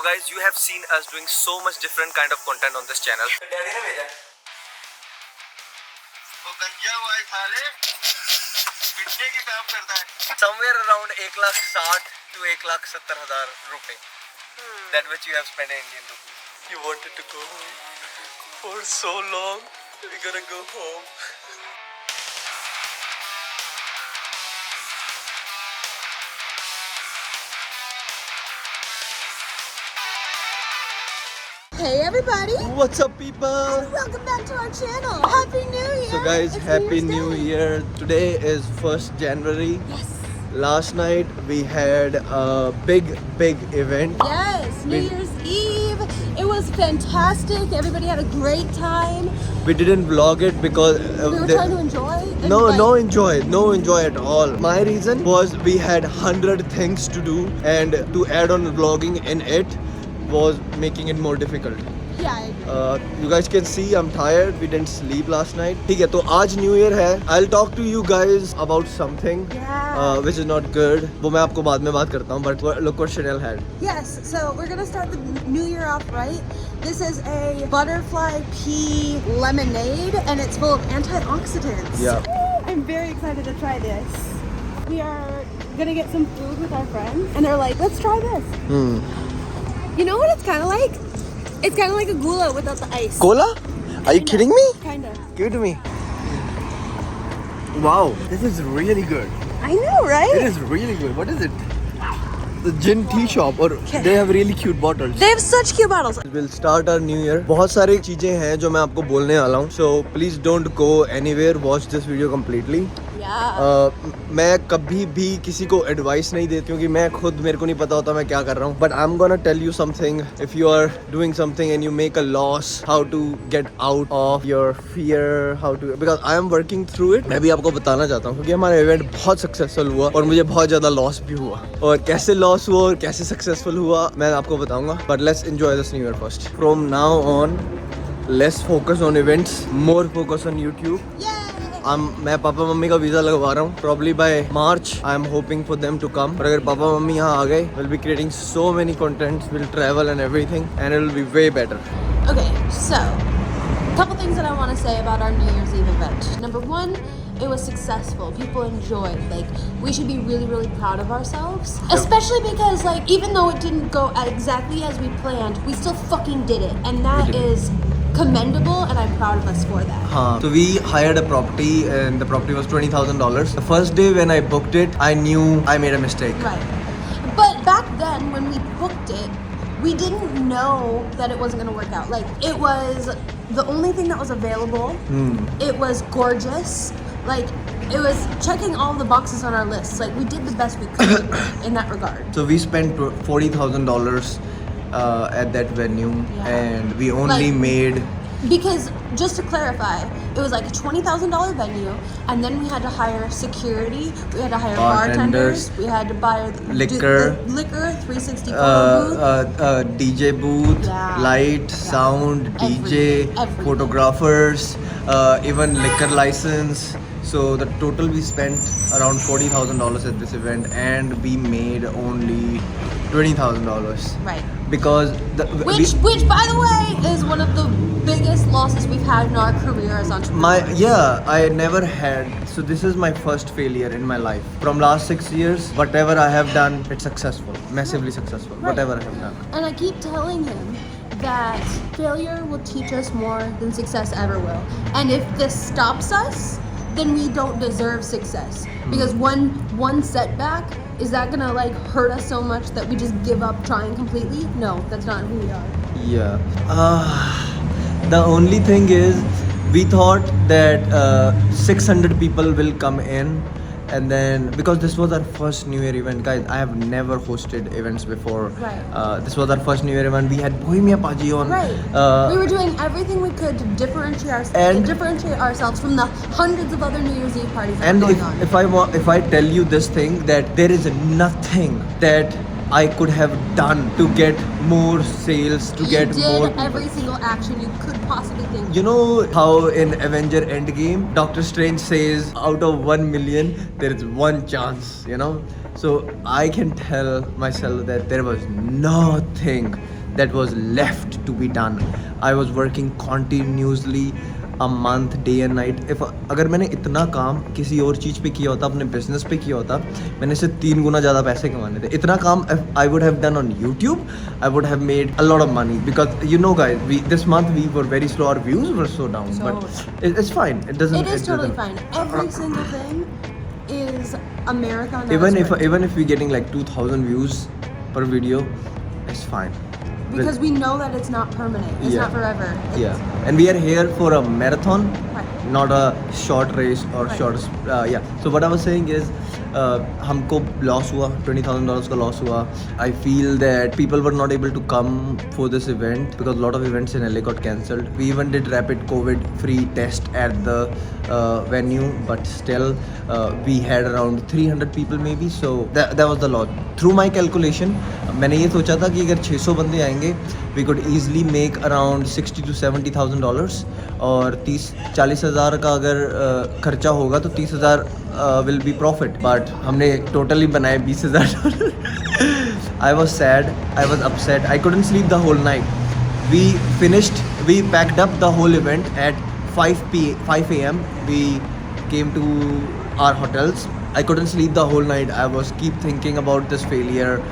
guys, you have seen us doing so much different kind of content on this channel. Daddy ने भेजा वो गंजा हुआ है साले पिटने के काम करता है somewhere around 1,60,000 to 1,70,000 रुपए that which you have spent in Indian rupees. You wanted to go home for so long. We're gonna go home. Hey everybody! What's up, people? Welcome back to our channel. Happy New Year! So guys, It's Happy New New Year's Day. Year. Today is 1st January. Yes. Last night we had a big event. Yes, New Year's Eve. It was fantastic. Everybody had a great time. We didn't vlog it because We were trying to enjoy. And no enjoy at all. My reason was we had 100 things to do, and to add on vlogging in it was making it more difficult. Yeah, I agree. You guys can see I'm tired. We didn't sleep last night. ठीक है, तो आज New Year है. I'll talk to you guys about something which is not good. वो मैं आपको बाद में बात करता हूँ. But look what Chanel had. Yes, so we're gonna start the New Year off right. This is a butterfly pea lemonade, and it's full of antioxidants. Yeah. I'm very excited to try this. We are gonna get some food with our friends, and they're like, "Let's try this." You know what it's kind of like? It's kind of like a gula without the ice. Cola? Are you kidding me? Kind of. Give it to me. Wow, this is really good. I know, right? It is really good. What is it? The gin tea shop, or they have really cute bottles. They have such cute bottles. We'll start our new year. बहुत सारी चीजें हैं जो मैं आपको बोलने वाला हूँ. So please don't go anywhere. Watch this video completely. Yeah. मैं कभी भी किसी को एडवाइस नहीं देती क्योंकि मैं खुद मेरे को नहीं पता होता मैं क्या कर रहा हूँ. But I'm gonna tell you something. If you are doing something and you make a loss, how to get out of your fear, how to, because I am working through it. मैं भी आपको बताना चाहता हूँ क्योंकि हमारा event बहुत successful हुआ और मुझे बहुत ज़्यादा लॉस भी हुआ. और कैसे लॉस हुआ और कैसे सक्सेसफुल हुआ मैं आपको बताऊँगा. But let's enjoy this new year first. From now on, less focus on events, more focus on YouTube. Yay! मैं पापा मम्मी का वीज़ा लगवा रहा हूँ. Probably by March, I am hoping for them to come. और अगर papa mummy यहाँ आ गए, we'll be creating so many contents, we'll travel and everything, and it'll be way better. Okay, so a couple things that I want to say about our New Year's Eve event. Number one, it was successful. People enjoyed. Like, we should be really, really proud of ourselves. Especially because, like, even though it didn't go exactly as we planned, we still fucking did it. And that is commendable, and I'm proud of us for that. So we hired a property, and the property was $20,000. The first day when I booked it, I knew I made a mistake. Right. But back then, when we booked it, we didn't know that it wasn't going to work out. Like, it was the only thing that was available. It was gorgeous. Like, it was checking all the boxes on our list. Like, we did the best we could in that regard. So we spent $40,000 at that venue, and we only made. Because just to clarify, it was like a $20,000 venue, and then we had to hire security, we had to hire bartenders, we had to buy liquor, liquor, 360 photo booth, DJ booth, Yeah. light, Yeah. sound, DJ, Everything. photographers, even liquor license. So the total we spent around $40,000 at this event, and we made only $20,000 right? because Which, by the way, is one of the biggest losses we've had in our career as entrepreneurs. I never had. So this is my first failure in my life. From last 6 years, whatever I have done, it's successful, massively successful. Right. Whatever I have done. And I keep telling him that failure will teach us more than success ever will. And if this stops us, then we don't deserve success. Because one setback, is that gonna like hurt us so much that we just give up trying completely? No, that's not who we are. Yeah. The only thing is, we thought that 600 people will come in, and then because this was our first New Year event, guys, I have never hosted events before. Right. This was our first New Year event. We had Bohemia Paji on. Right. We were doing everything we could to differentiate ourselves from the hundreds of other New Year's Eve parties that And were going on. if I tell you this thing, that there is nothing that I could have done to get more sales, to get more You did people. every single action you could possibly think. You know how in Avenger Endgame, Doctor Strange says out of 1 million, there is one chance, you know? So I can tell myself that there was nothing that was left to be done. I was working continuously a month, day and night. If अगर मैंने इतना काम किसी और चीज़ पे किया होता, अपने बिजनेस पे किया होता, मैंने इससे 3 गुना ज़्यादा पैसे कमाने थे. इतना काम I would have done on YouTube, I would have made a lot of money because you know guys, this month we were very slow, our views were so down, but it's fine. It is totally fine. Every single thing is a marathon. Even if we're getting like 2,000 views per video, it's fine. Because we know that it's not permanent. It's not forever. And we are here for a marathon, Right. not a short race or Right. short. So what I was saying is, हमको loss हुआ, $20,000 का loss हुआ. I feel that people were not able to come for this event because a lot of events in LA got cancelled. We even did rapid COVID free test at the venue, but still we had around 300 people maybe. So that was the loss. Through my calculation, मैंने ये सोचा था कि अगर 600 बंदे आएंगे, we could easily make around $60,000 to $70,000 और 30-40 हज़ार का अगर खर्चा होगा तो 30,000 will be profit. But हमने totally बनाए $20,000. I was sad, I was upset, I couldn't sleep the whole night. We packed up the whole event at 5 a.m. We came to our hotels. I couldn't sleep the whole night. I was keep thinking about this failure.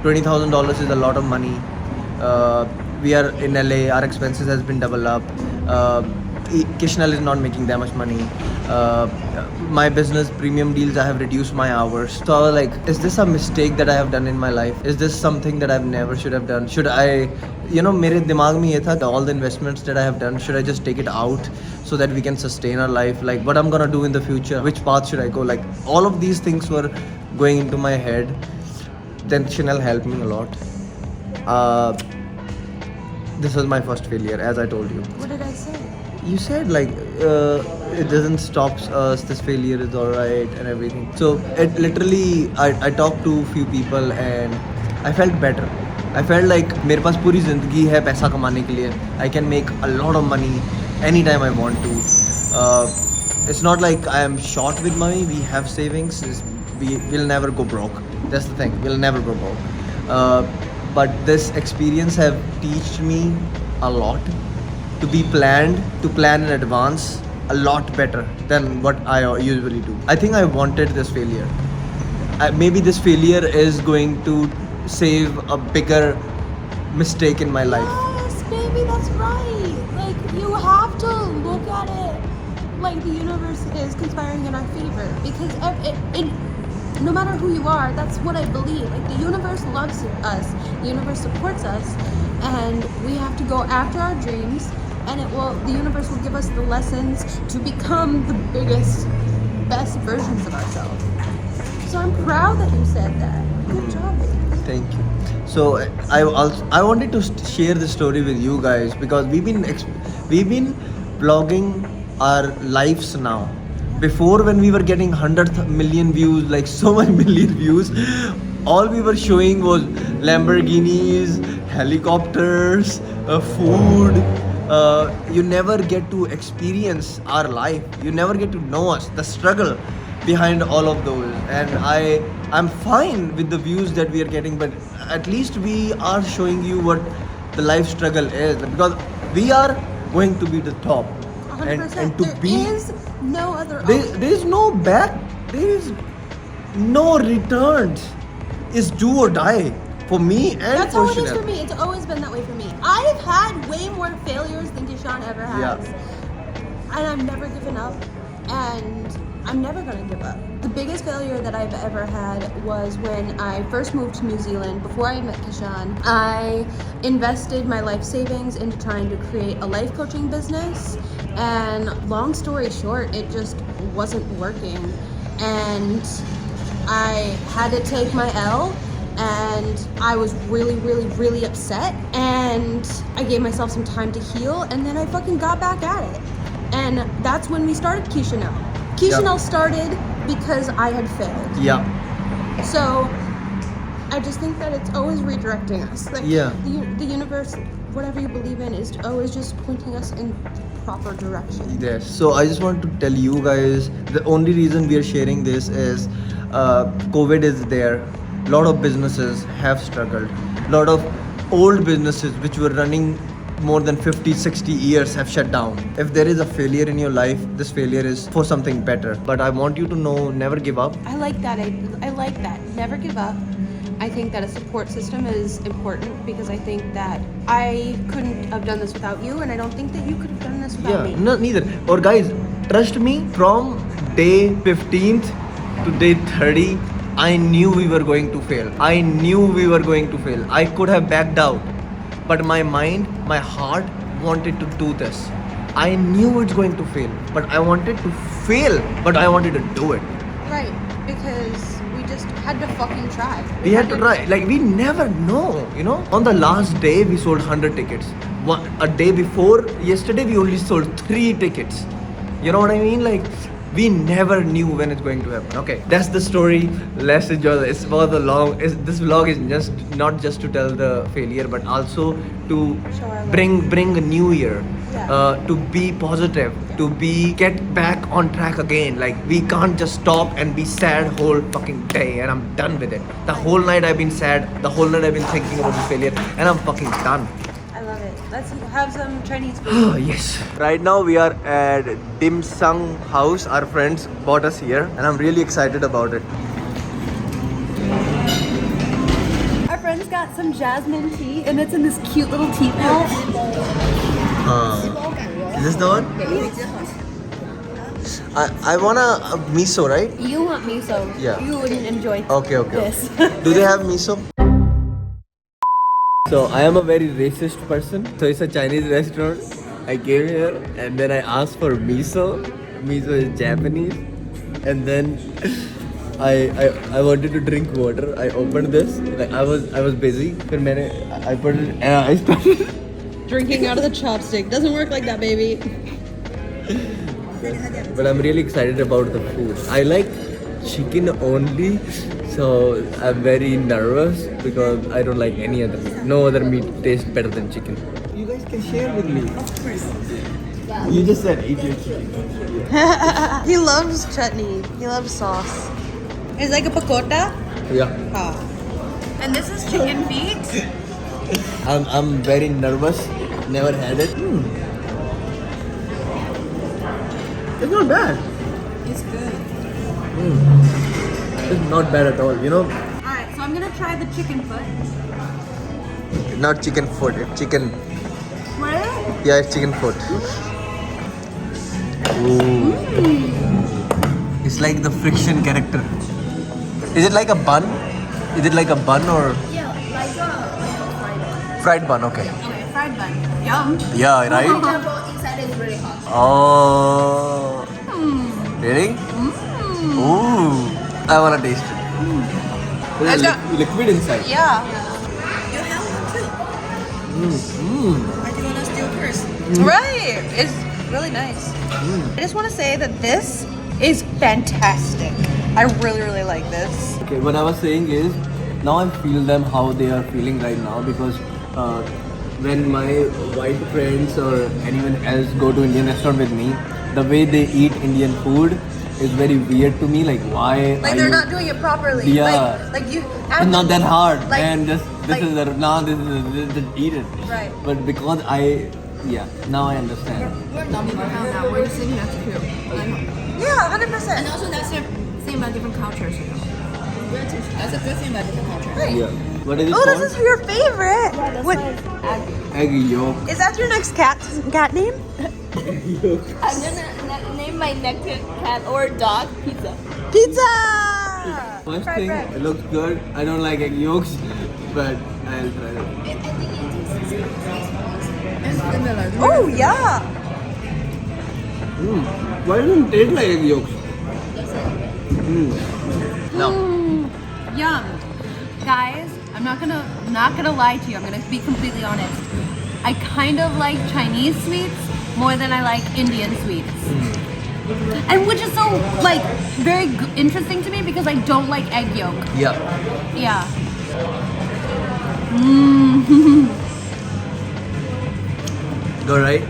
$20,000 is a lot of money. We are in LA. Our expenses has been doubled up. Kishnell is not making that much money. My business premium deals, I have reduced my hours. So I was like, is this a mistake that I have done in my life? Is this something that I've never should have done? Should I, मेरे दिमाग में ये था, all the investments that I have done, should I just take it out so that we can sustain our life? Like what I'm gonna do in the future? Which path should I go? Like all of these things were going into my head. Then Chanel helped me a lot. This was my first failure, as I told you. What did I say? You said like it doesn't stop us, this failure is alright and everything. So it literally, I talked to few people and I felt better. I felt like मेरे पास पूरी ज़िंदगी है पैसा कमाने के लिए. I can make a lot of money anytime I want to. It's not like I am short with money. We have savings. We will never go broke. That's the thing. We'll never go broke. But this experience have taught me a lot. To plan in advance a lot better than what I usually do. I think I wanted this failure. Maybe this failure is going to save a bigger mistake in my life. Yes, baby, that's right. Like, you have to look at it like the universe is conspiring in our favor. Because no matter who you are, that's what I believe. Like, the universe loves us. The universe supports us. And we have to go after our dreams. And the universe will give us the lessons to become the biggest, best versions of ourselves. So I'm proud that you said that. Good job, baby. Thank you. So I wanted to share this story with you guys because we've been vlogging our lives now. Before, when we were getting 100 million views, like so many million views, all we were showing was Lamborghinis, helicopters, food. You never get to experience our life. You never get to know us, the struggle behind all of those. And I'm fine with the views that we are getting, but at least we are showing you what the life struggle is, because we are going to be the top. 100%. And to there be is no other there is no back, there is no returns. It's do or die for me and That's for how it is Chanel. for me. It's always been that way for me. I've had way more failures than Kishan ever has. Yeah. And I've never given up. And I'm never going to give up. The biggest failure that I've ever had was when I first moved to New Zealand. Before I met Kishan, I invested my life savings into trying to create a life coaching business. And long story short, it just wasn't working. And I had to take my L. And I was really, really, really upset. And I gave myself some time to heal. And then I fucking got back at it. And that's when we started Kishanel. Kishanel started because I had failed. Yeah. So I just think that it's always redirecting us. Like, Yeah. The universe, whatever you believe in, is always just pointing us in the proper direction. Yes. So I just want to tell you guys, the only reason we are sharing this is COVID is there. A lot of businesses have struggled. A lot of old businesses which were running more than 50, 60 years have shut down. If there is a failure in your life, this failure is for something better. But I want you to know, never give up. I like that. I like that. Never give up. I think that a support system is important because I think that I couldn't have done this without you, and I don't think that you could have done this without me. No, neither. Or guys, trust me, from day 15th to day 30, I knew we were going to fail. I knew we were going to fail. I could have backed out. But my mind, my heart wanted to do this. I knew it's going to fail. But I wanted to fail. But I wanted to do it. Right, because we just had to fucking try. We had to try. Like, we never know, you know. On the last day, we sold 100 tickets. A day before, yesterday, we only sold 3 tickets. You know what I mean? Like, we never knew when it's going to happen. Okay, that's the story. Let's enjoy it. It's about the long. This vlog is just not just to tell the failure, but also to bring a new year. Yeah. To be positive, to get back on track again. Like, we can't just stop and be sad whole fucking day, and I'm done with it. The whole night I've been sad. The whole night I've been thinking about the failure, and I'm fucking done. I love it. Let's have some Chinese food. Oh, yes. Right now we are at Dim Sum House. Our friends bought us here, and I'm really excited about it. Our friends got some jasmine tea, and it's in this cute little teapot. Is this the one? I want a miso, right? You want miso? Yeah. You wouldn't enjoy Okay. this. Do they have miso? So I am a very racist person. So it's a Chinese restaurant. I came here and then I asked for miso. Miso is Japanese. And then I wanted to drink water. I opened this. Like I was busy. Then I put it and I started Drinking out of the chopstick doesn't work like that, baby. But I'm really excited about the food. I like chicken only, so I'm very nervous because I don't like any other meat. No other meat tastes better than chicken. You guys can share with me. Of course. You just said eat your chicken. He loves chutney. He loves sauce. It's like a pakota. Yeah. And this is chicken feet. I'm very nervous. Never had it. It's not bad. It's good. It's not bad at all, you know. Alright, so I'm gonna try the chicken foot. Not chicken foot, it's chicken. What? Yeah, it's chicken foot. Ooh. It's like the friction character. Is it like a bun? Is it like a bun or? Yeah, like a Fried bun, okay. Okay, fried bun. Yum. Yeah, right? Inside is really hot. Oh. Really? Ooh. I wanna taste it. There's liquid inside. Yeah. You have one too. I do want to steal first. Right. It's really nice. I just want to say that this is fantastic. I really, really like this. Okay, what I was saying is, now I feel them how they are feeling right now because when my white friends or anyone else go to Indian restaurant with me, the way they eat Indian food is very weird to me. Like, why? Like they're not doing it properly. Yeah. Like you. It's not that hard, Like- and just like- this is just eat it. Right. But because now I understand. We're not people now. We're just sitting next to you. Yeah, 100%. And also that's the thing about different cultures, you know. That's a good thing about different cultures. Right. Yeah. What is it Oh, called? this is your favorite. What? Egg yolk. Is that your next cat name? I'm gonna name my next cat or dog Pizza. Pizza. First Fried thing, bread. it looks good. I don't like egg yolks, but I'll try it. I think it tastes similar. Oh yeah. Why doesn't it taste like egg yolks? No. Yum. Guys, I'm not gonna lie to you. I'm gonna be completely honest. I kind of like Chinese sweets more than I like Indian sweets. And which is so like very interesting to me because I don't like egg yolk. Yeah. Yeah. Go right.